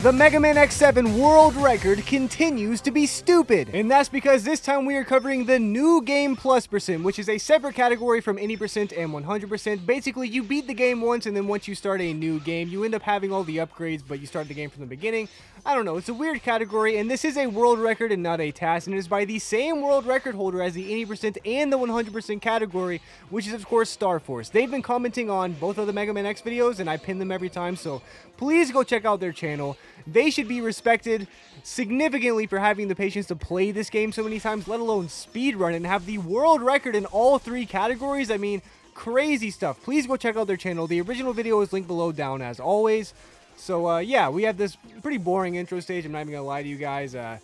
The Mega Man X7 world record continues to be stupid, and that's because this time we are covering the new game plus percent, which is a separate category from any percent and 100%. Basically, you beat the game once, and then once you start a new game, you end up having all the upgrades, but you start the game from the beginning. I don't know, it's a weird category, and this is a world record and not a task, and it is by the same world record holder as the 80% and the 100% category, which is of course Star Force. They've been commenting on both of the Mega Man X videos, and I pin them every time, so please go check out their channel. They should be respected significantly for having the patience to play this game so many times, let alone speedrun and have the world record in all three categories. I mean, crazy stuff. Please go check out their channel. The original video is linked below down as always. So, yeah, we have this pretty boring intro stage. I'm not even going to lie to you guys. I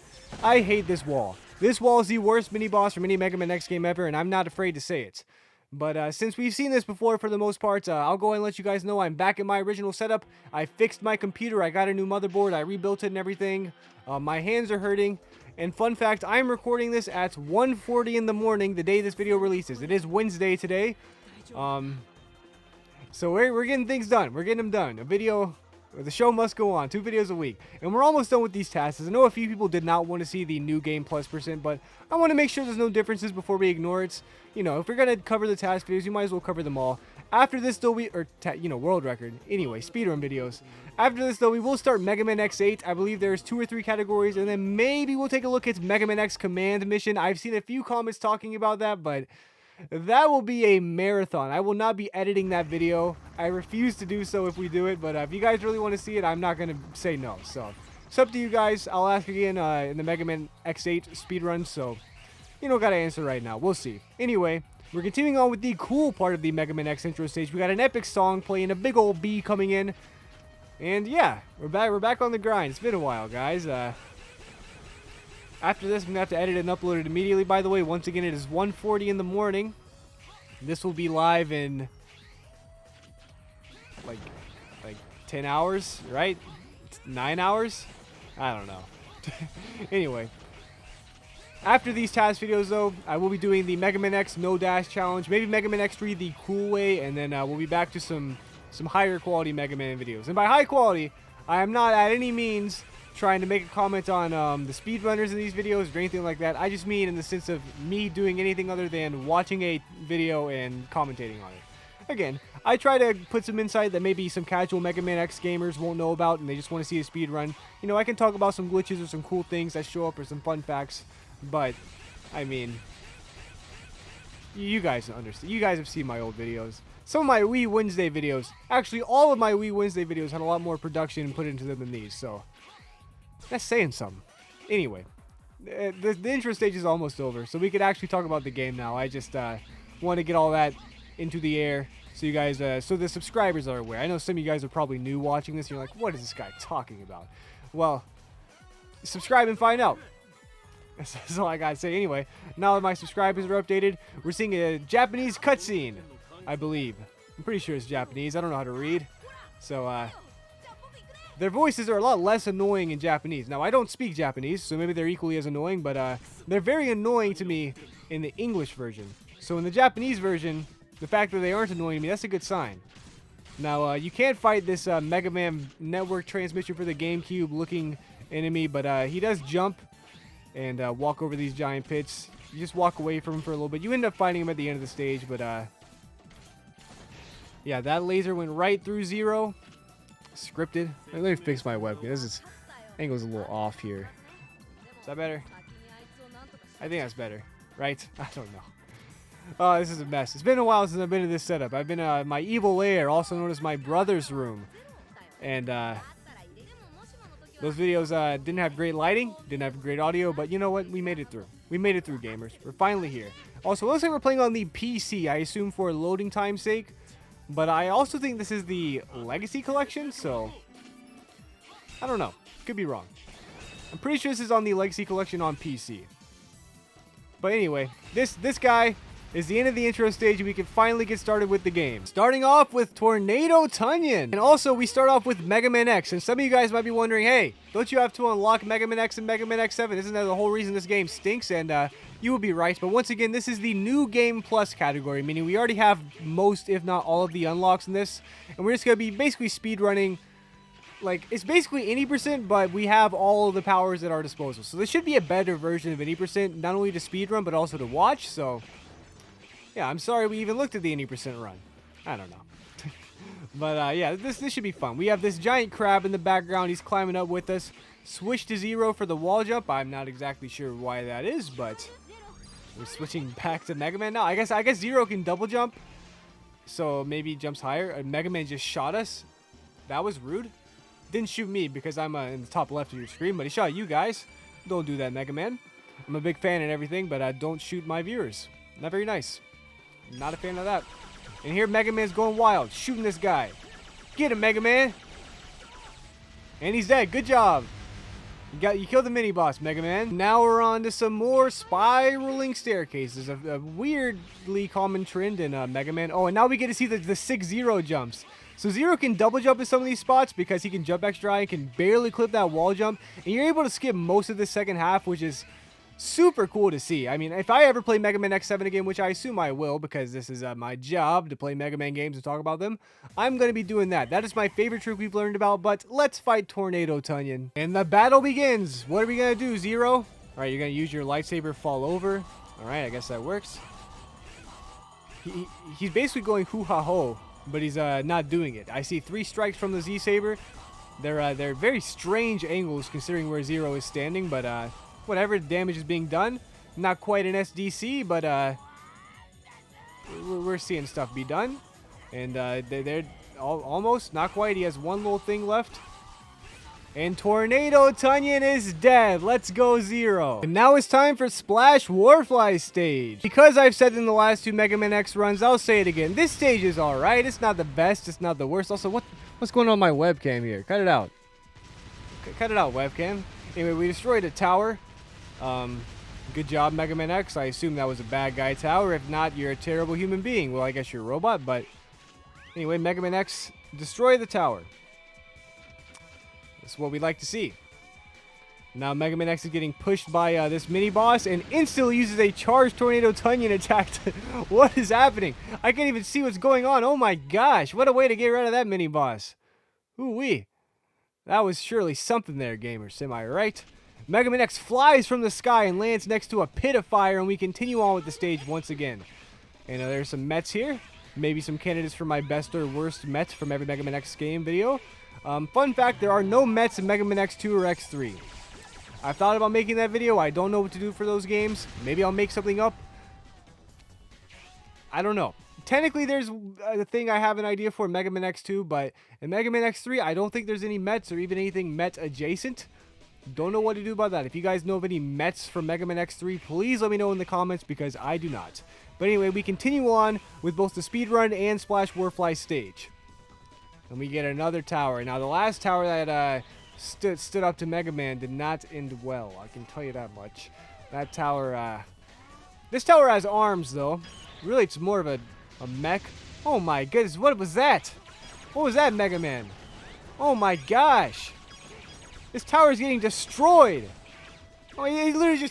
hate this wall. This wall is the worst mini-boss from any Mega Man X game ever, and I'm not afraid to say it. But since we've seen this before for the most part, I'll go ahead and let you guys know I'm back at my original setup. I fixed my computer, I got a new motherboard, I rebuilt it and everything. My hands are hurting. And fun fact, I'm recording this at 1:40 in the morning, the day this video releases. It is Wednesday today. So we're getting things done. We're getting them done. The show must go on. 2 videos a week. And we're almost done with these tasks. I know a few people did not want to see the new game plus percent, but I want to make sure there's no differences before we ignore it. You know, if we're going to cover the task videos, you might as well cover them all. After this, though, world record. Anyway, speedrun videos. After this, though, we will start Mega Man X8. I believe there's 2 or 3 categories, and then maybe we'll take a look at Mega Man X Command Mission. I've seen a few comments talking about that, but that will be a marathon. I will not be editing that video. I refuse to do so if we do it, but if you guys really want to see it, I'm not going to say no. So, it's up to you guys. I'll ask again in the Mega Man X8 speedrun, so you don't got to answer right now. We'll see. Anyway, we're continuing on with the cool part of the Mega Man X intro stage. We got an epic song playing, a big old B coming in, and yeah, we're back on the grind. It's been a while, guys. After this, I'm going to have to edit and upload it immediately. By the way, once again, it is 1:40 in the morning. This will be live in like 10 hours, right? 9 hours? I don't know. Anyway, after these task videos, though, I will be doing the Mega Man X No Dash Challenge, maybe Mega Man X3 the cool way, and then we'll be back to some higher quality Mega Man videos. And by high quality, I am not at any means trying to make a comment on the speedrunners in these videos or anything like that. I just mean in the sense of me doing anything other than watching a video and commentating on it. Again, I try to put some insight that maybe some casual Mega Man X gamers won't know about and they just want to see a speedrun. You know, I can talk about some glitches or some cool things that show up or some fun facts, but, I mean, you guys understand. You guys have seen my old videos. Some of my Wii Wednesday videos, actually all of my Wii Wednesday videos had a lot more production put into them than these, so that's saying something. Anyway, the intro stage is almost over, so we could actually talk about the game now. I just want to get all that into the air so you guys, so the subscribers are aware. I know some of you guys are probably new watching this, and you're like, what is this guy talking about? Well, subscribe and find out. That's all I gotta say. Anyway, now that my subscribers are updated, we're seeing a Japanese cutscene, I believe. I'm pretty sure it's Japanese. I don't know how to read. So, their voices are a lot less annoying in Japanese. Now, I don't speak Japanese, so maybe they're equally as annoying, but they're very annoying to me in the English version. So in the Japanese version, the fact that they aren't annoying to me, that's a good sign. Now, you can't fight this Mega Man network transmission for the GameCube looking enemy, but he does jump and walk over these giant pits. You just walk away from him for a little bit. You end up fighting him at the end of the stage, but yeah, that laser went right through Zero. Scripted. Let me fix my webcam. This angle's a little off here. Is that better? I think that's better, right? I don't know. Oh, this is a mess. It's been a while since I've been in this setup. I've been in my evil lair, also known as my brother's room. And those videos didn't have great lighting, didn't have great audio, but you know what? We made it through. We made it through, gamers. We're finally here. Also, it looks like we're playing on the PC, I assume for loading time's sake. But I also think this is the Legacy Collection, so I don't know. Could be wrong. I'm pretty sure this is on the Legacy Collection on PC. But anyway, this guy is the end of the intro stage, and we can finally get started with the game. Starting off with Tornado Tunyon. And also, we start off with Mega Man X. And some of you guys might be wondering, hey, don't you have to unlock Mega Man X and Mega Man X7? Isn't that the whole reason this game stinks? And you will be right. But once again, this is the new game plus category, meaning we already have most, if not all, of the unlocks in this. And we're just going to be basically speedrunning like, it's basically any percent, but we have all of the powers at our disposal. So this should be a better version of any percent, not only to speedrun, but also to watch. So, yeah, I'm sorry we even looked at the any percent run. I don't know. But, yeah, this should be fun. We have this giant crab in the background. He's climbing up with us. Switch to 0 for the wall jump. I'm not exactly sure why that is, but we're switching back to Mega Man now. I guess 0 can double jump, so maybe he jumps higher. Mega Man just shot us. That was rude. Didn't shoot me because I'm in the top left of your screen, but he shot you guys. Don't do that, Mega Man. I'm a big fan and everything, but don't shoot my viewers. Not very nice. Not a fan of that. And here Mega Man's going wild, shooting this guy. Get him, Mega Man. And he's dead. Good job. You killed the mini boss, Mega Man. Now we're on to some more spiraling staircases. A weirdly common trend in Mega Man. Oh, and now we get to see the 6-0 jumps. So 0 can double jump in some of these spots because he can jump extra high and can barely clip that wall jump. And you're able to skip most of the second half, which is super cool to see. I mean, if I ever play Mega Man X7 again, which I assume I will because this is my job to play Mega Man games and talk about them, I'm going to be doing that. That is my favorite trick we've learned about, but let's fight Tornado Tunyon. And the battle begins. What are we going to do, 0? All right, you're going to use your lightsaber, fall over. All right, I guess that works. He's basically going hoo-ha-ho, but he's not doing it. I see 3 strikes from the Z-Saber. They're very strange angles considering where 0 is standing, but whatever, damage is being done. Not quite an SDC, but we're seeing stuff be done. And they're almost, not quite. He has one little thing left. And Tornado Tunyon is dead. Let's go 0. And now it's time for Splash Warfly stage. Because I've said in the last 2 Mega Man X runs, I'll say it again. This stage is alright. It's not the best. It's not the worst. Also, what's going on my webcam here? Cut it out. Cut it out, webcam. Anyway, we destroyed a tower. Good job, Mega Man X. I assume that was a bad guy tower. If not, you're a terrible human being. Well, I guess you're a robot, but anyway, Mega Man X, destroy the tower. That's what we'd like to see. Now Mega Man X is getting pushed by this mini-boss and instantly uses a charged Tornado Tunyon attack. What is happening? I can't even see what's going on. Oh my gosh, what a way to get rid of that mini-boss. Ooh-wee. That was surely something there, gamers. Am I right? Mega Man X flies from the sky and lands next to a pit of fire, and we continue on with the stage once again. And there's some Mets here. Maybe some candidates for my best or worst Mets from every Mega Man X game video. Fun fact, there are no Mets in Mega Man X2 or X3. I've thought about making that video. I don't know what to do for those games. Maybe I'll make something up. I don't know. Technically, there's a thing I have an idea for Mega Man X2, but in Mega Man X3, I don't think there's any Mets or even anything Met adjacent. Don't know what to do about that. If you guys know of any Mets from Mega Man X3, please let me know in the comments because I do not. But anyway, we continue on with both the speedrun and Splash Warfly stage. And we get another tower. Now, the last tower that stood up to Mega Man did not end well. I can tell you that much. That tower, this tower has arms, though. Really, it's more of a mech. Oh my goodness, what was that? What was that, Mega Man? Oh my gosh. This tower is getting destroyed. Oh, he literally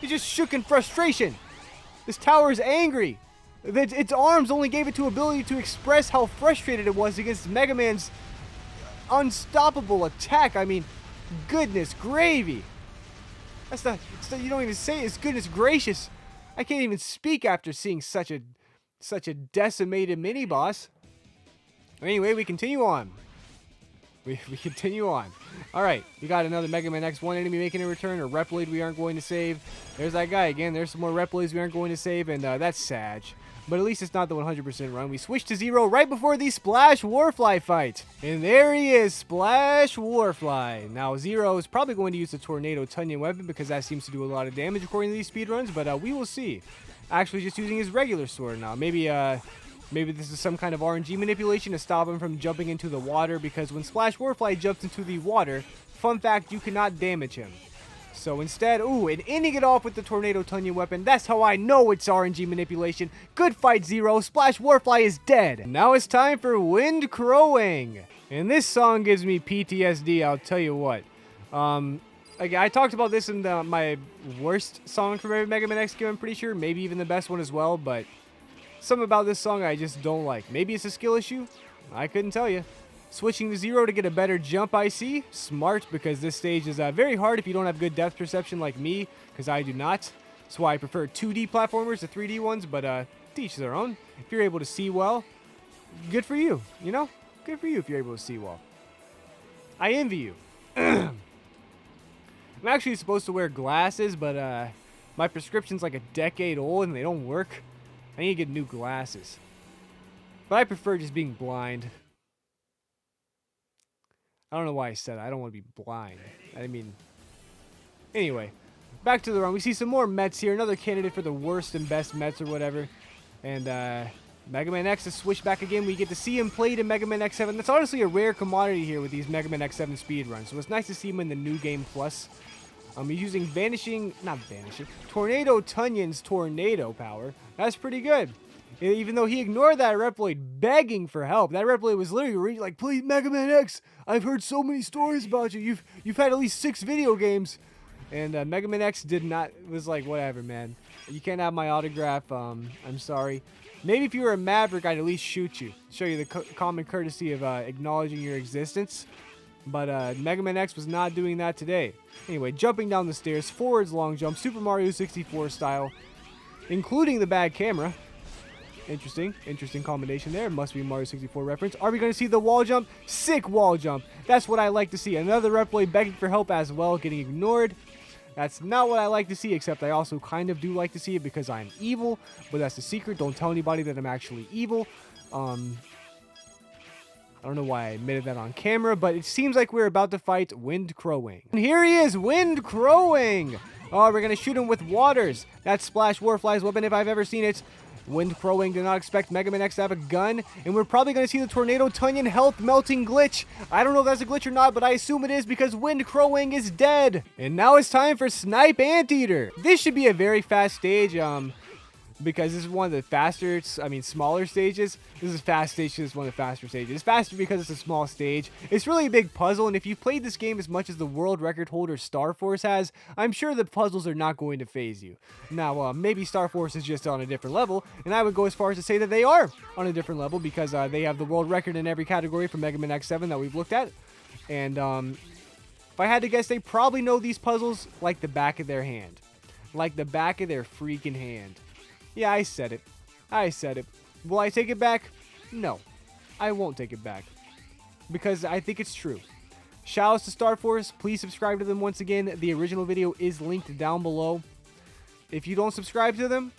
just shook in frustration. This tower is angry. Its arms only gave it the ability to express how frustrated it was against Mega Man's unstoppable attack. I mean, goodness gravy. That's not, you don't even say it's goodness gracious. I can't even speak after seeing such a decimated mini boss. Anyway, we continue on. We continue on. Alright, we got another Mega Man X1 enemy making a return. A Reploid we aren't going to save. There's that guy again. There's some more Reploids we aren't going to save. And that's sad. But at least it's not the 100% run. We switched to 0 right before the Splash Warfly fight. And there he is, Splash Warfly. Now 0 is probably going to use the Tornado Tunyon weapon because that seems to do a lot of damage according to these speedruns. But we will see. Actually just using his regular sword now. Maybe this is some kind of RNG manipulation to stop him from jumping into the water, because when Splash Warfly jumps into the water, fun fact, you cannot damage him. So instead, and ending it off with the Tornado Tunyon weapon. That's how I know it's RNG manipulation. Good fight, 0. Splash Warfly is dead. And now it's time for Wind Crowing. And this song gives me PTSD, I'll tell you what. I talked about this in my worst song from every Mega Man X game, I'm pretty sure. Maybe even the best one as well, but something about this song I just don't like. Maybe it's a skill issue. I couldn't tell you. Switching to 0 to get a better jump IC. Smart, because this stage is very hard if you don't have good depth perception like me, because I do not. That's why I prefer 2D platformers to 3D ones, but to each their own. If you're able to see well, good for you, you know? Good for you if you're able to see well. I envy you. I'm actually supposed to wear glasses, but my prescription's like a decade old and they don't work. I need to get new glasses. But I prefer just being blind. I don't know why I said that. I don't want to be blind. I mean, anyway, back to the run. We see some more Mets here. Another candidate for the worst and best Mets or whatever. And Mega Man X has switched back again. We get to see him played in Mega Man X7. That's honestly a rare commodity here with these Mega Man X7 speedruns. So it's nice to see him in the New Game Plus. He's using Tornado Tunyon's tornado power. That's pretty good. Even though he ignored that Reploid begging for help. That Reploid was literally like, please, Mega Man X, I've heard so many stories about you. You've had at least 6 video games. And Mega Man X was like, whatever, man. You can't have my autograph. I'm sorry. Maybe if you were a Maverick, I'd at least shoot you. Show you the common courtesy of acknowledging your existence. But Mega Man X was not doing that today. Anyway, jumping down the stairs, forwards long jump, Super Mario 64 style, including the bad camera. Interesting combination there. Must be a Mario 64 reference. Are we going to see the wall jump? Sick wall jump. That's what I like to see. Another Reploid begging for help as well, getting ignored. That's not what I like to see, except I also kind of do like to see it because I'm evil. But that's the secret. Don't tell anybody that I'm actually evil. I don't know why I admitted that on camera, but it seems like we're about to fight Wind Crowing. And here he is, Wind Crowing! Oh, we're going to shoot him with waters. That's Splash Warfly's weapon if I've ever seen it. Wind Crowing did not expect Mega Man X to have a gun, and we're probably going to see the Tornado Tunyon health melting glitch. I don't know if that's a glitch or not, but I assume it is because Wind Crowing is dead. And now it's time for Snipe Anteater. This should be a very fast stage, because this is one of the faster, smaller stages. This is fast stage because it's one of the faster stages. It's faster because it's a small stage. It's really a big puzzle, and if you've played this game as much as the world record holder Star Force has, I'm sure the puzzles are not going to faze you. Now, maybe Star Force is just on a different level, and I would go as far as to say that they are on a different level because they have the world record in every category for Mega Man X7 that we've looked at. And if I had to guess, they probably know these puzzles like the back of their hand. Like the back of their freaking hand. Yeah, I said it. Will I take it back? No. I won't take it back. Because I think it's true. Shoutouts to Star Force. Please subscribe to them once again. The original video is linked down below. If you don't subscribe to them,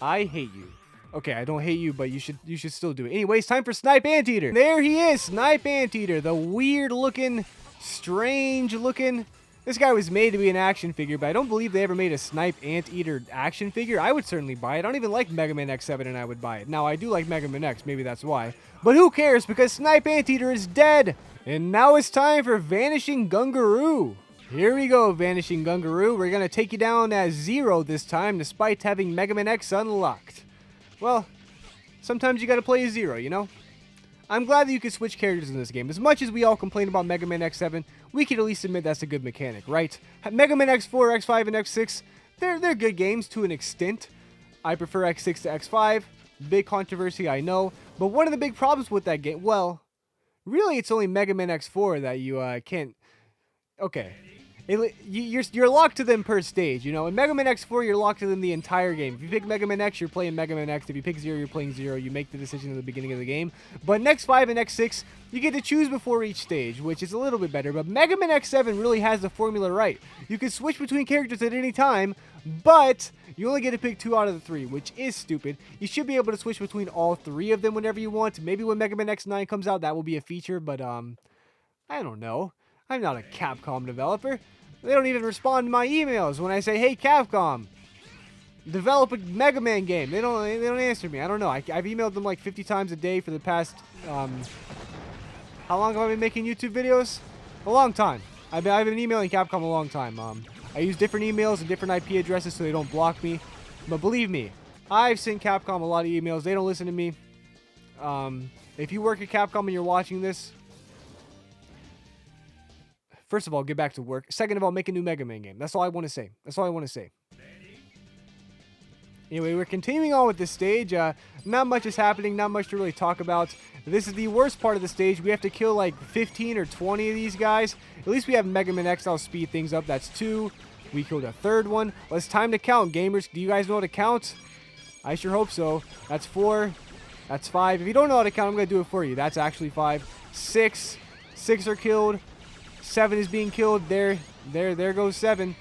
I hate you. Okay, I don't hate you, but you should still do it. Anyways, time for Snipe Anteater. There he is, Snipe Anteater. The weird looking, strange looking... This guy was made to be an action figure, but I don't believe they ever made a Snipe Anteater action figure. I would certainly buy it. I don't even like Mega Man X7 and I would buy it. Now, I do like Mega Man X. Maybe that's why. But who cares because Snipe Anteater is dead. And now it's time for Vanishing Gungaroo. Here we go, Vanishing Gungaroo. We're going to take you down as 0 this time, despite having Mega Man X unlocked. Well, sometimes you got to play as 0, you know? I'm glad that you can switch characters in this game. As much as we all complain about Mega Man X7, we can at least admit that's a good mechanic, right? Mega Man X4, X5, and X6, they're good games to an extent. I prefer X6 to X5. Big controversy, I know. But one of the big problems with that game, well, really it's only Mega Man X4 that you can't... Okay. You're locked to them per stage, you know. In Mega Man X4, you're locked to them the entire game. If you pick Mega Man X, you're playing Mega Man X. If you pick 0, you're playing 0. You make the decision at the beginning of the game. But in X5 and X6, you get to choose before each stage, which is a little bit better. But Mega Man X7 really has the formula right. You can switch between characters at any time, but you only get to pick 2 out of the 3, which is stupid. You should be able to switch between all 3 of them whenever you want. Maybe when Mega Man X9 comes out, that will be a feature, but I don't know. I'm not a Capcom developer. They don't even respond to my emails when I say, hey, Capcom, develop a Mega Man game. They don't answer me. I don't know. I've emailed them like 50 times a day for the past, how long have I been making YouTube videos? A long time. I've been emailing Capcom a long time. I use different emails and different IP addresses so they don't block me. But believe me, I've sent Capcom a lot of emails. They don't listen to me. If you work at Capcom and you're watching this, first of all, get back to work. Second of all, make a new Mega Man game. That's all I want to say. Anyway, we're continuing on with this stage. Not much is happening, not much to really talk about. This is the worst part of the stage. We have to kill like 15 or 20 of these guys. At least we have Mega Man X. I'll speed things up. That's 2. We killed a 3rd one. Well, it's time to count, gamers. Do you guys know how to count? I sure hope so. That's 4. That's 5. If you don't know how to count, I'm going to do it for you. That's actually 5. 6. 6 are killed. 7 is being killed. There goes 7.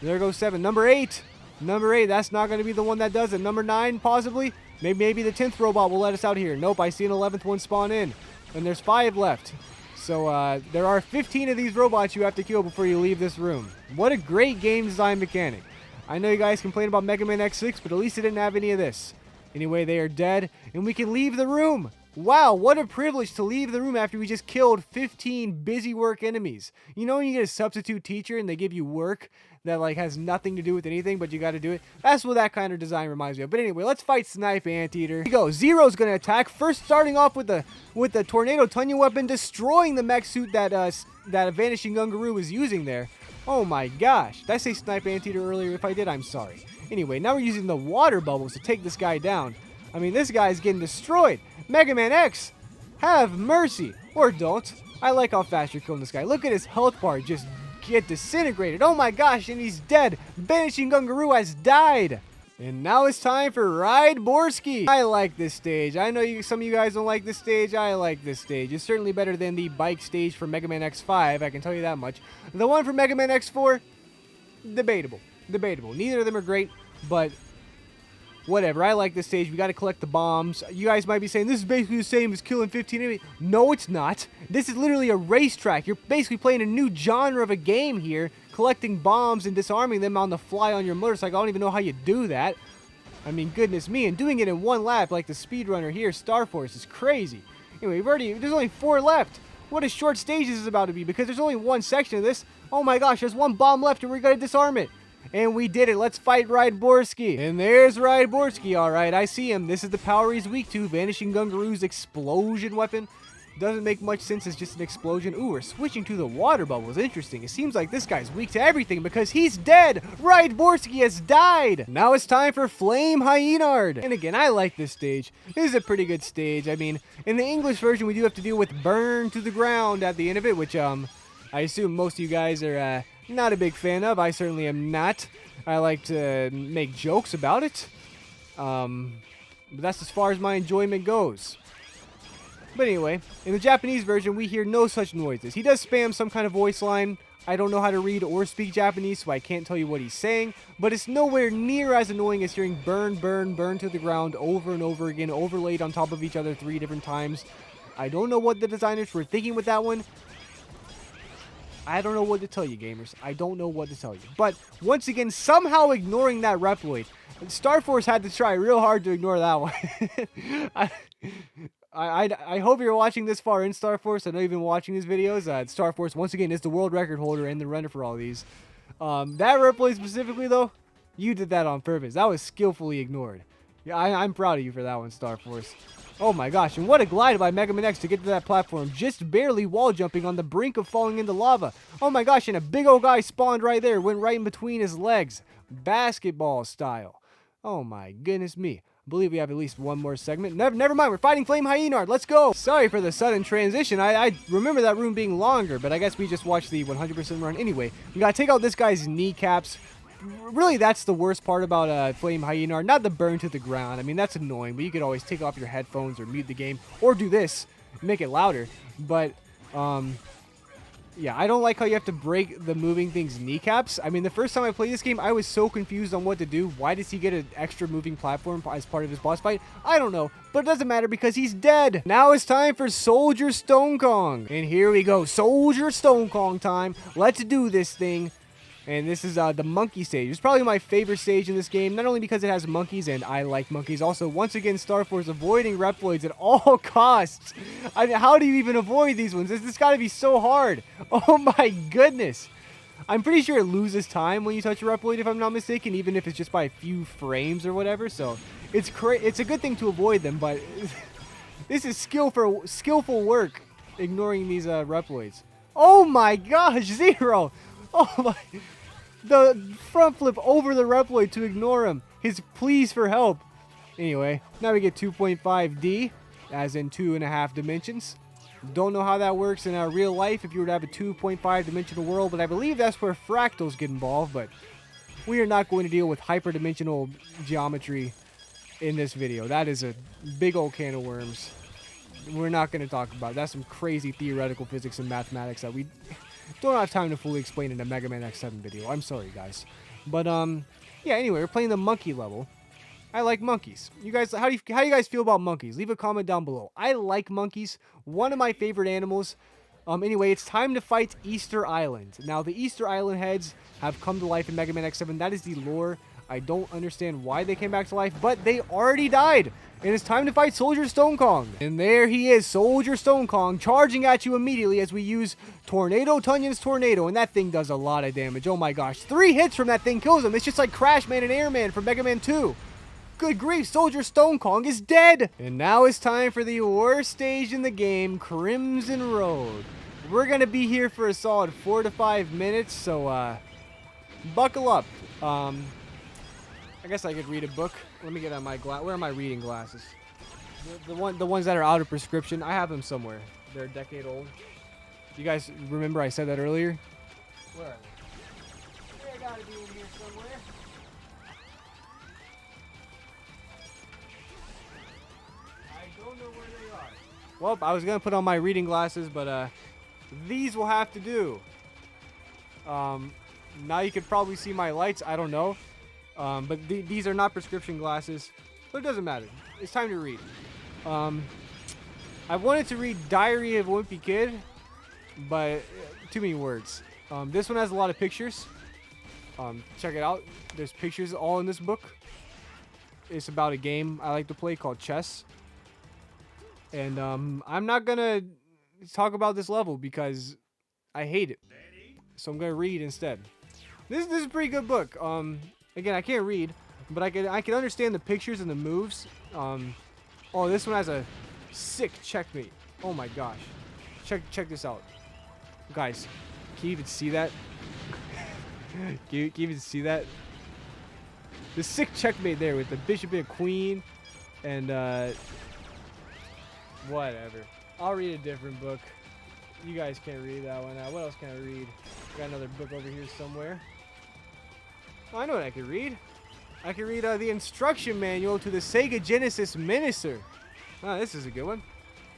There goes 7. Number 8. Number 8, that's not going to be the one that does it. Number 9, possibly. Maybe the 10th robot will let us out here. Nope, I see an 11th one spawn in. And there's 5 left. So there are 15 of these robots you have to kill before you leave this room. What a great game design mechanic. I know you guys complain about Mega Man X6, but at least it didn't have any of this. Anyway, they are dead, and we can leave the room. Wow, what a privilege to leave the room after we just killed 15 busy work enemies. You know when you get a substitute teacher and they give you work that like has nothing to do with anything, but you got to do it? That's what that kind of design reminds me of. But anyway, let's fight Snipe Anteater. Here we go. Zero's going to attack. First starting off with the Tornado Tunyon weapon, destroying the mech suit that Vanishing Gungaroo was using there. Oh my gosh. Did I say Snipe Anteater earlier? If I did, I'm sorry. Anyway, now we're using the water bubbles to take this guy down. I mean, this guy's getting destroyed. Mega Man X, have mercy. Or don't. I like how fast you're killing this guy. Look at his health bar just get disintegrated. Oh my gosh, and he's dead. Vanishing Gungaroo has died. And now it's time for Ride Borsky. I like this stage. I know some of you guys don't like this stage. I like this stage. It's certainly better than the bike stage for Mega Man X5. I can tell you that much. The one for Mega Man X4, debatable. Debatable. Neither of them are great, but whatever. I like this stage. We got to collect the bombs. You guys might be saying, this is basically the same as killing 15 enemies. No, it's not. This is literally a racetrack. You're basically playing a new genre of a game here, collecting bombs and disarming them on the fly on your motorcycle. I don't even know how you do that. I mean, goodness me. And doing it in one lap like the speedrunner here, Star Force, is crazy. Anyway, there's only 4 left. What a short stage this is about to be, because there's only one section of this. Oh my gosh, there's 1 bomb left and we're going to disarm it. And we did it. Let's fight Ride Borsky. And there's Ride Borsky. All right, I see him. This is the power he's weak to. Vanishing Gungaroo's explosion weapon. Doesn't make much sense. It's just an explosion. Ooh, we're switching to the water bubbles. Interesting. It seems like this guy's weak to everything because he's dead. Ride Borsky has died. Now it's time for Flame Hyenard. And again, I like this stage. This is a pretty good stage. I mean, in the English version, we do have to deal with Burn to the Ground at the end of it, which I assume most of you guys are not a big fan of. I certainly am not. I like to make jokes about it. But that's as far as my enjoyment goes. But anyway, in the Japanese version, we hear no such noises. He does spam some kind of voice line. I don't know how to read or speak Japanese, so I can't tell you what he's saying. But it's nowhere near as annoying as hearing burn, burn, burn to the ground over and over again, overlaid on top of each other 3 different times. I don't know what the designers were thinking with that one. I don't know what to tell you, gamers. I don't know what to tell you. But once again, somehow ignoring that Reploid. Star Force had to try real hard to ignore that one. I hope you're watching this far in Star Force. I know you've been watching these videos. Star Force, once again, is the world record holder and the runner for all these. That Reploid specifically, though, you did that on purpose. That was skillfully ignored. Yeah, I'm proud of you for that one, Star Force. Oh my gosh, and what a glide by Mega Man X to get to that platform. Just barely wall jumping on the brink of falling into lava. Oh my gosh, and a big old guy spawned right there. Went right in between his legs. Basketball style. Oh my goodness me. I believe we have at least one more segment. Never mind, we're fighting Flame Hyenard. Let's go. Sorry for the sudden transition. I remember that room being longer, but I guess we just watched the 100% run. Anyway, we gotta take out this guy's kneecaps. Really, that's the worst part about Flame Hyenard. Not the burn to the ground. I mean, that's annoying, but you could always take off your headphones or mute the game. Or do this, make it louder. But, yeah, I don't like how you have to break the moving thing's kneecaps. I mean, the first time I played this game, I was so confused on what to do. Why does he get an extra moving platform as part of his boss fight? I don't know, but it doesn't matter because he's dead. Now it's time for Soldier Stone Kong. And here we go, Soldier Stone Kong time. Let's do this thing. And this is the monkey stage. It's probably my favorite stage in this game, not only because it has monkeys, and I like monkeys. Also, once again, Star Force avoiding Reploids at all costs. I mean, how do you even avoid these ones? This got to be so hard. Oh my goodness. I'm pretty sure it loses time when you touch a Reploid, if I'm not mistaken, even if it's just by a few frames or whatever. So it's a good thing to avoid them, but this is skillful work ignoring these Reploids. Oh my gosh, Zero. Oh my. The front flip over the Reploid to ignore him. his pleas for help. Anyway, now we get 2.5D, as in 2.5 dimensions. Don't know how that works in real life if you were to have a 2.5 dimensional world, but I believe that's where fractals get involved, but we are not going to deal with hyperdimensional geometry in this video. That is a big old can of worms. We're not going to talk about. That's some crazy theoretical physics and mathematics that we don't have time to fully explain in a Mega Man X7 video. I'm sorry, guys. But, yeah, anyway, we're playing the monkey level. I like monkeys. You guys, how do you guys feel about monkeys? Leave a comment down below. I like monkeys. One of my favorite animals. Anyway, it's time to fight Easter Island. Now, the Easter Island heads have come to life in Mega Man X7. That is the lore. I don't understand why they came back to life, but they already died. And it's time to fight Soldier Stone Kong. And there he is, Soldier Stone Kong, charging at you immediately as we use Tornado Tunyon's Tornado. And that thing does a lot of damage. Oh my gosh. 3 hits from that thing kills him. It's just like Crash Man and Airman from Mega Man 2. Good grief, Soldier Stone Kong is dead! And now it's time for the worst stage in the game, Crimson Road. We're going to be here for a solid 4 to 5 minutes, so buckle up. I guess I could read a book. Let me get on my where are my reading glasses? The ones that are out of prescription. I have them somewhere. They're a decade old. You guys remember I said that earlier? Where are they? They gotta be in here somewhere. I don't know where they are. Well, I was gonna put on my reading glasses, but these will have to do. Now you could probably see my lights. I don't know. But these are not prescription glasses, but it doesn't matter. It's time to read. I wanted to read Diary of a Wimpy Kid, but too many words. This one has a lot of pictures. Check it out. There's pictures all in this book. It's about a game I like to play called chess. And I'm not going to talk about this level because I hate it. So I'm going to read instead. This is a pretty good book. Again, I can't read, but I can understand the pictures and the moves. Oh, this one has a sick checkmate. Oh my gosh. Check this out. Guys, can you even see that? can you even see that? The sick checkmate there with the bishop and queen and whatever. I'll read a different book. You guys can't read that one. What else can I read? Got another book over here somewhere. Oh, I know what I can read. I can read the instruction manual to the Sega Genesis Minister. Oh, this is a good one.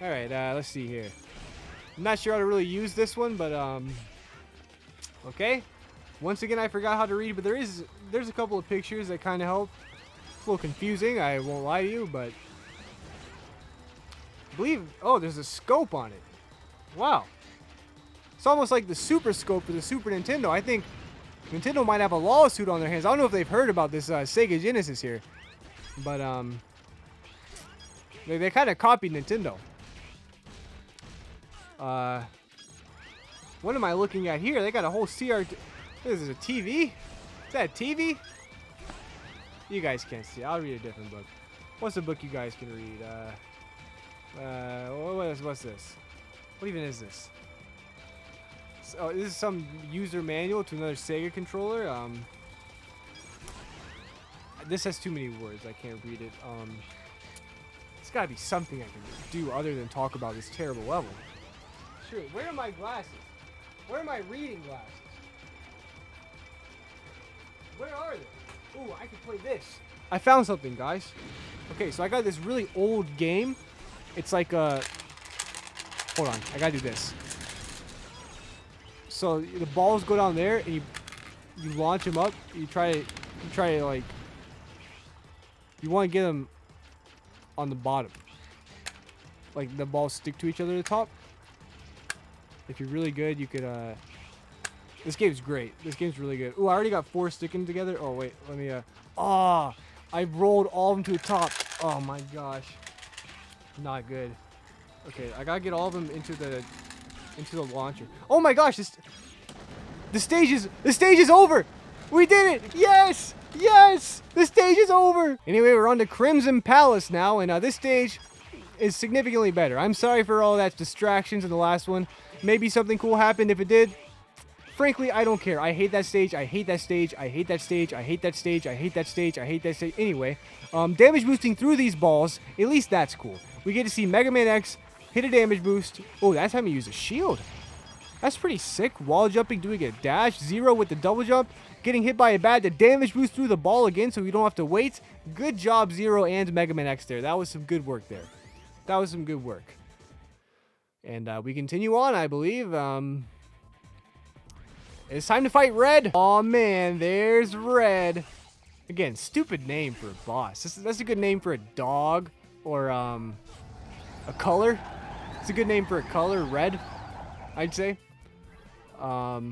All right, let's see here. I'm not sure how to really use this one, but okay. Once again, I forgot how to read, but there's a couple of pictures that kind of help. It's a little confusing, I won't lie to you, but I believe. Oh, there's a scope on it. Wow. It's almost like the Super Scope for the Super Nintendo. I think Nintendo might have a lawsuit on their hands. I don't know if they've heard about this Sega Genesis here. But, they kind of copied Nintendo. What am I looking at here? They got a whole CRT. This is a TV? Is that a TV? You guys can't see. I'll read a different book. What's the book you guys can read? What's this? What even is this? Oh, this is some user manual to another Sega controller. This has too many words. I can't read it. There's got to be something I can do other than talk about this terrible level. Sure. Where are my glasses? Where are my reading glasses? Where are they? Ooh, I can play this. I found something, guys. Okay, so I got this really old game. It's like a... Hold on. I got to do this. So the balls go down there, and you launch them up. You try to like. You want to get them on the bottom, like the balls stick to each other at the top. If you're really good, you could. This game's great. This game's really good. Ooh, I already got 4 sticking together. Oh wait, let me. I rolled all of them to the top. Oh my gosh, not good. Okay, I gotta get all of them into the launcher. Oh my gosh, the stage is over. We did it. Yes, the stage is over. Anyway, we're on to Crimson Palace now, and this stage is significantly better. I'm sorry for all that distractions in the last one. Maybe something cool happened. If it did, frankly, I don't care. I hate that stage. I hate that stage. I hate that stage. I hate that stage. I hate that stage. I hate that stage. Anyway, damage boosting through these balls, at least that's cool. We get to see Mega Man X hit a damage boost. Oh, that's how he use a shield. That's pretty sick. Wall jumping, doing a dash. Zero with the double jump. Getting hit by a bat to damage boost through the ball again so we don't have to wait. Good job, Zero and Mega Man X there. That was some good work there. That was some good work. And we continue on, I believe. It's time to fight Red. Oh man, there's Red. Again, stupid name for a boss. That's a good name for a dog or a color. It's a good name for a color, Red, I'd say. But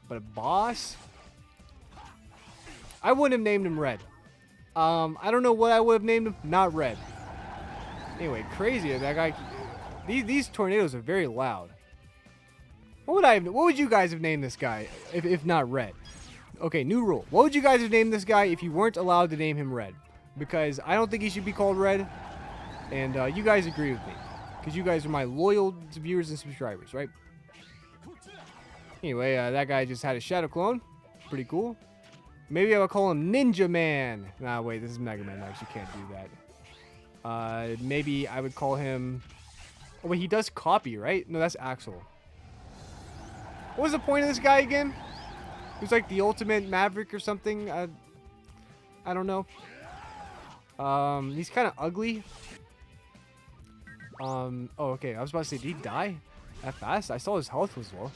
a boss? I wouldn't have named him Red. I don't know what I would have named him. Not Red. Anyway, crazy that guy. These tornadoes are very loud. What would you guys have named this guy if not Red? Okay, new rule. What would you guys have named this guy if you weren't allowed to name him Red? Because I don't think he should be called Red. And you guys agree with me. Because you guys are my loyal viewers and subscribers, right? Anyway, that guy just had a shadow clone. Pretty cool. Maybe I would call him Ninja Man. Nah, wait, this is Mega Man. Actually, can't do that. Maybe I would call him... Oh, wait, he does copy, right? No, that's Axel. What was the point of this guy again? He was like the ultimate Maverick or something. I don't know. He's kind of ugly. Oh, okay. I was about to say, did he die that fast? I saw his health was low.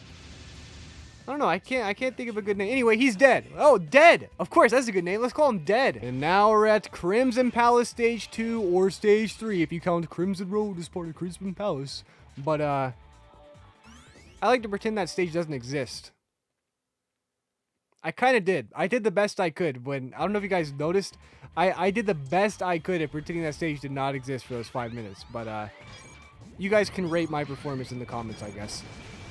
I don't know. I can't think of a good name. Anyway, he's dead. Oh, Dead. Of course, that's a good name. Let's call him Dead. And now we're at Crimson Palace Stage 2 or Stage 3 if you count Crimson Road as part of Crimson Palace. But, I like to pretend that stage doesn't exist. I kind of did. I did the best I could when... I don't know if you guys noticed. I did the best I could at pretending that stage did not exist for those 5 minutes. But, you guys can rate my performance in the comments, I guess.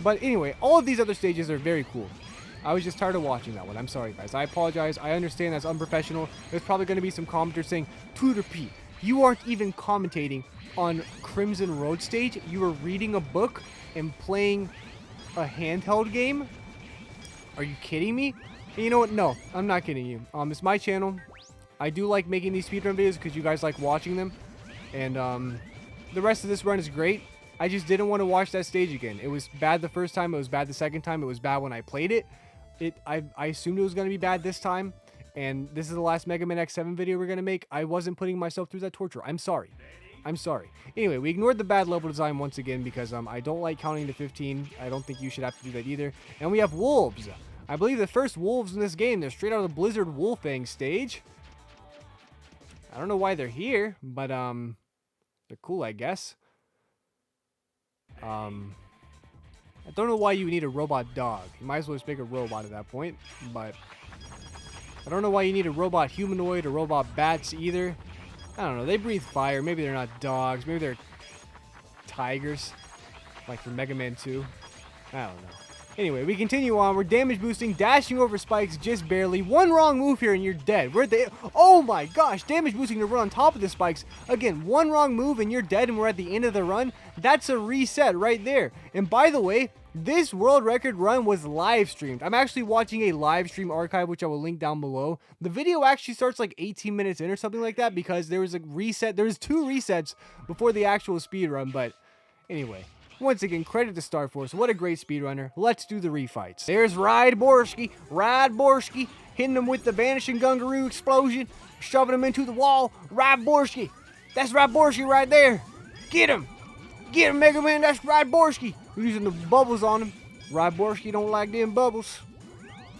But anyway, all of these other stages are very cool. I was just tired of watching that one. I'm sorry, guys. I apologize. I understand that's unprofessional. There's probably going to be some commenters saying, Tooterp, you aren't even commentating on Crimson Road stage. You are reading a book and playing a handheld game? Are you kidding me? And you know what? No, I'm not kidding you. It's my channel. I do like making these speedrun videos because you guys like watching them. And the rest of this run is great. I just didn't want to watch that stage again. It was bad the first time. It was bad the second time. It was bad when I played it. I assumed it was going to be bad this time. And this is the last Mega Man X7 video we're going to make. I wasn't putting myself through that torture. I'm sorry. I'm sorry. Anyway, we ignored the bad level design once again because I don't like counting to 15. I don't think you should have to do that either. And we have wolves. I believe the first wolves in this game. They're straight out of the Blizzard Wolfang stage. I don't know why they're here, but they're cool, I guess. I don't know why you need a robot dog. You might as well just make a robot at that point, but I don't know why you need a robot humanoid or robot bats either. I don't know. They breathe fire. Maybe they're not dogs. Maybe they're tigers, like from Mega Man 2. I don't know. Anyway, we continue on. We're damage boosting, dashing over spikes just barely. One wrong move here and you're dead. We're at the... Oh my gosh, damage boosting to run on top of the spikes. Again, one wrong move and you're dead and we're at the end of the run. That's a reset right there. And by the way, this world record run was live streamed. I'm actually watching a live stream archive, which I will link down below. The video actually starts like 18 minutes in or something like that because there was a reset. There was 2 resets before the actual speed run, but anyway. Once again, credit to Star Force. What a great speedrunner. Let's do the refights. There's Ride Borsky, hitting him with the Vanishing Gungaroo explosion, shoving him into the wall. Ride Borsky. That's Ride Borsky right there. Get him. Get him, Mega Man. That's Ride Borsky. We're using the bubbles on him. Ride Borsky don't like them bubbles.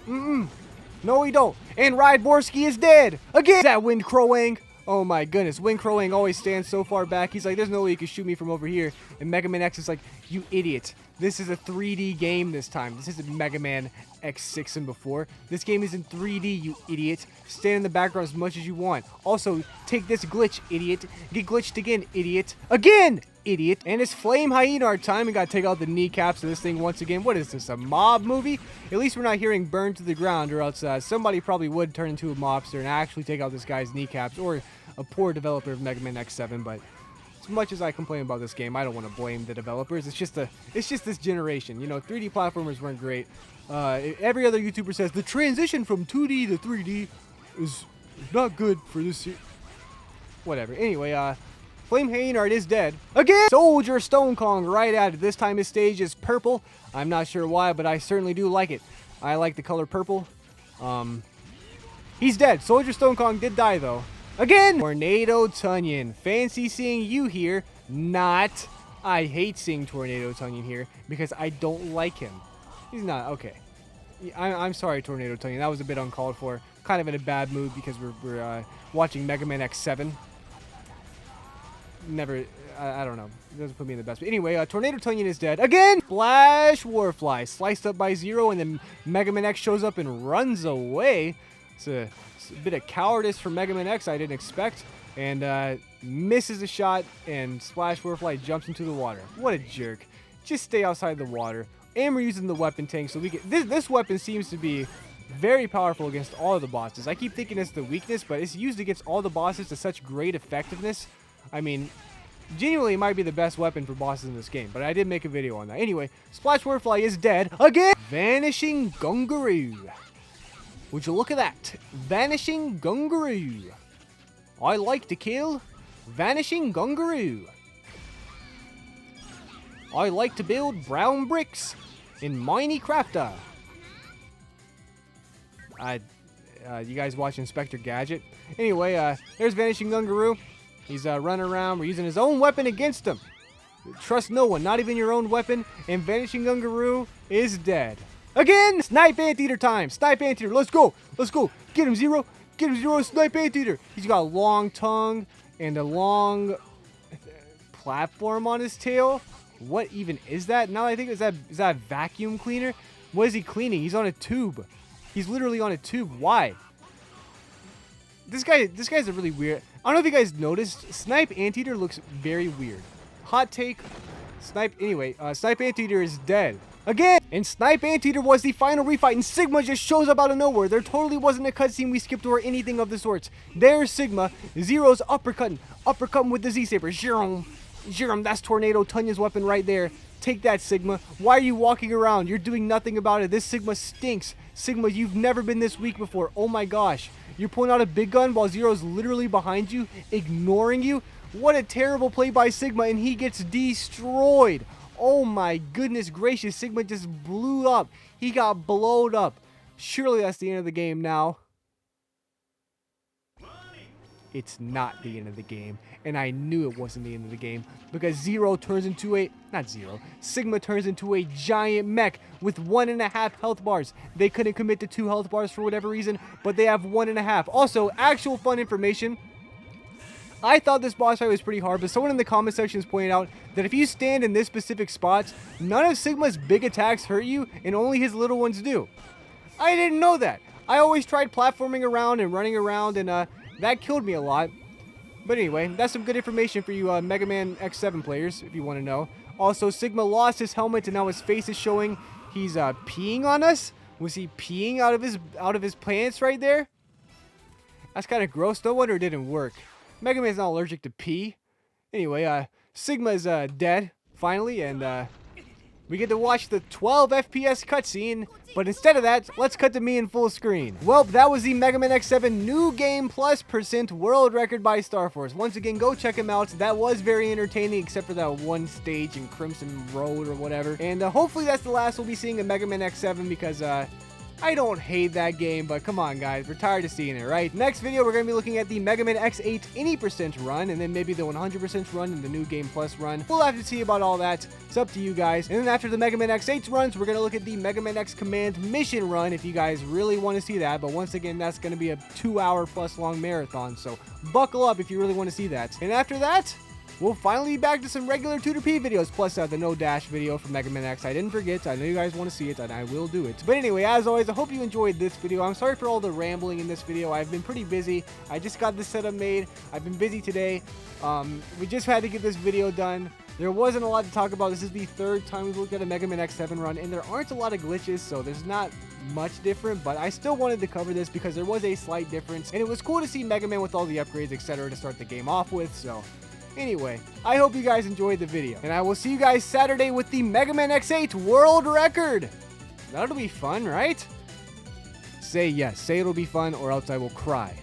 No, he don't. And Ride Borsky is dead. Again. That Wind Crowang. Oh my goodness, Wind Crowang always stands so far back. He's like, there's no way you can shoot me from over here. And Mega Man X is like, you idiot. This is a 3D game this time. This isn't Mega Man X6 and before. This game is in 3D, you idiot. Stand in the background as much as you want. Also, take this glitch, idiot. Get glitched again, idiot. Again, idiot. And it's Flame Hyena our time. We gotta take out the kneecaps of this thing once again. What is this, a mob movie? At least we're not hearing burn to the ground, or else somebody probably would turn into a mobster and actually take out this guy's kneecaps, or a poor developer of Mega Man X7, but as much as I complain about this game, I don't want to blame the developers. It's just this generation. You know, 3D platformers weren't great. Every other YouTuber says the transition from 2D to 3D is not good for this. Whatever. Anyway, Flame Haynard is dead. Again! Soldier Stone Kong right at it. This time his stage is purple. I'm not sure why, but I certainly do like it. I like the color purple. He's dead. Soldier Stone Kong did die, though. Again! Tornado Tunyon. Fancy seeing you here. Not. I hate seeing Tornado Tunyon here because I don't like him. He's not. Okay. I'm sorry, Tornado Tunyon. That was a bit uncalled for. Kind of in a bad mood because we're watching Mega Man X7. Never, I don't know. It doesn't put me in the best. But anyway, Tornado Tunyon is dead. Again! Splash Warfly. Sliced up by Zero, and then Mega Man X shows up and runs away. It's a bit of cowardice from Mega Man X I didn't expect. And misses a shot, and Splash Warfly jumps into the water. What a jerk. Just stay outside the water. And we're using the weapon tank, so we get... This weapon seems to be very powerful against all of the bosses. I keep thinking it's the weakness, but it's used against all the bosses to such great effectiveness. I mean, genuinely, it might be the best weapon for bosses in this game, but I did make a video on that. Anyway, Splash Warfly is dead. Again! Vanishing Gungaroo. Would you look at that? Vanishing Gungaroo. I like to kill. Vanishing Gungaroo. I like to build brown bricks in Minecrafter. You guys watch Inspector Gadget? Anyway, there's Vanishing Gungaroo. He's running around. We're using his own weapon against him. Trust no one, not even your own weapon. And Vanishing Gungaroo is dead. Again! Snipe Anteater time. Snipe Anteater. Let's go. Let's go. Get him, Zero. Get him, Zero. Snipe Anteater. He's got a long tongue and a long platform on his tail. What even is that? Now I think is that a vacuum cleaner? What is he cleaning? He's on a tube. He's literally on a tube. Why? This guy's a really weird... I don't know if you guys noticed. Snipe Anteater looks very weird. Hot take. Snipe... Anyway, Snipe Anteater is dead. Again! And Snipe Anteater was the final refight, and Sigma just shows up out of nowhere. There totally wasn't a cutscene we skipped or anything of the sorts. There's Sigma. Zero's uppercutting with the Z-Saber. Jirum, that's Tornado Tunyon's weapon right there. Take that, Sigma. Why are you walking around? You're doing nothing about it. This Sigma stinks. Sigma, you've never been this weak before. Oh my gosh. You're pulling out a big gun while Zero's literally behind you, ignoring you. What a terrible play by Sigma, and he gets destroyed. Oh my goodness gracious. Sigma just blew up. He got blowed up. Surely that's the end of the game now. It's not the end of the game, and I knew it wasn't the end of the game because Sigma turns into a giant mech with 1.5 health bars. They couldn't commit to 2 health bars for whatever reason, but they have 1.5. Also, actual fun information. I thought this boss fight was pretty hard, but someone in the comment sections pointed out that if you stand in this specific spot, none of Sigma's big attacks hurt you, and only his little ones do. I didn't know that. I always tried platforming around and running around, and that killed me a lot. But anyway, that's some good information for you Mega Man X7 players, if you want to know. Also, Sigma lost his helmet, and now his face is showing. He's peeing on us. Was he peeing out of his pants right there? That's kind of gross. No wonder it didn't work. Mega Man's not allergic to pee. Anyway, Sigma's dead, finally, and we get to watch the 12 FPS cutscene, but instead of that, let's cut to me in full screen. Well, that was the Mega Man X7 New Game Plus % world record by Star Force. Once again, go check him out. That was very entertaining, except for that one stage in Crimson Road or whatever. And hopefully that's the last we'll be seeing in Mega Man X7 because, I don't hate that game, but come on, guys. We're tired of seeing it, right? Next video, we're going to be looking at the Mega Man X8 any % run, and then maybe the 100% run and the New Game Plus run. We'll have to see about all that. It's up to you guys. And then after the Mega Man X8 runs, we're going to look at the Mega Man X Command mission run if you guys really want to see that. But once again, that's going to be a 2-hour-plus long marathon, so buckle up if you really want to see that. And after that, we'll finally be back to some regular Tooterp videos, plus the No Dash video from Mega Man X. I didn't forget. I know you guys want to see it, and I will do it. But anyway, as always, I hope you enjoyed this video. I'm sorry for all the rambling in this video. I've been pretty busy. I just got this setup made. I've been busy today. We just had to get this video done. There wasn't a lot to talk about. This is the 3rd time we've looked at a Mega Man X7 run, and there aren't a lot of glitches, so there's not much different, but I still wanted to cover this because there was a slight difference, and it was cool to see Mega Man with all the upgrades, etc. to start the game off with, so Anyway, I hope you guys enjoyed the video, and I will see you guys Saturday with the Mega Man X8 world record. That'll be fun, right? Say yes. Say it'll be fun, or else I will cry.